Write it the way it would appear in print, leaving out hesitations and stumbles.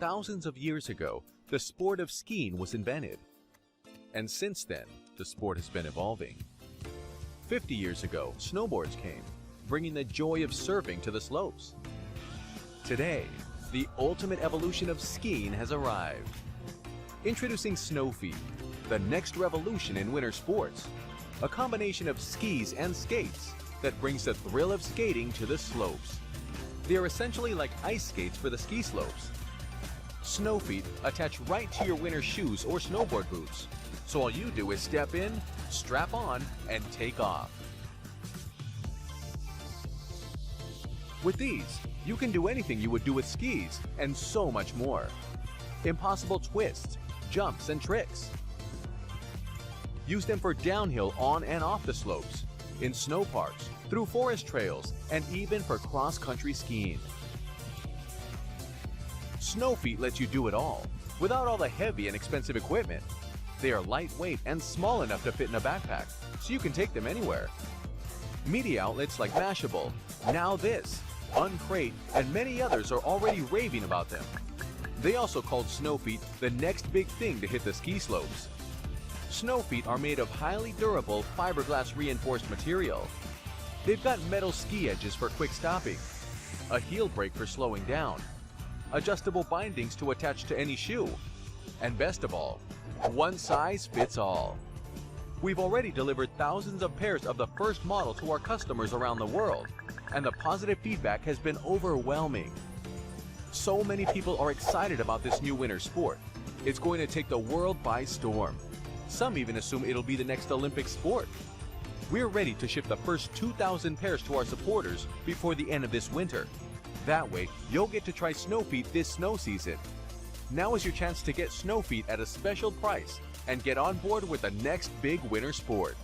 thousands of years ago, the sport of skiing was invented. And since then, the sport has been evolving. 50 years ago, snowboards came, bringing the joy of surfing to the slopes. Today, the ultimate evolution of skiing has arrived. Introducing snow feet, the next revolution in winter sports. A combination of skis and skates that brings the thrill of skating to the slopes. They are essentially like ice skates for the ski slopes. Snow feet attach right to your winter shoes or snowboard boots. So all you do is step in, strap on, and take off. With these, you can do anything you would do with skis and so much more. Impossible twists, jumps, and tricks. Use them for downhill on and off the slopes, in snow parks, through forest trails, and even for cross-country skiing. Snow feet lets you do it all, without all the heavy and expensive equipment. They are lightweight and small enough to fit in a backpack, so you can take them anywhere. Media outlets like Mashable, Now This, Uncrate, and many others are already raving about them. They also called snow feet the next big thing to hit the ski slopes. Snow feet are made of highly durable fiberglass reinforced material. They've got metal ski edges for quick stopping, a heel brake for slowing down, adjustable bindings to attach to any shoe, and best of all, one size fits all. We've already delivered thousands of pairs of the first model to our customers around the world, and the positive feedback has been overwhelming. So many people are excited about this new winter sport. It's going to take the world by storm. Some even assume it'll be the next Olympic sport. We're ready to ship the first 2,000 pairs to our supporters before the end of this winter. That way, you'll get to try snow feet this snow season. Now is your chance to get snow feet at a special price and get on board with the next big winter sport.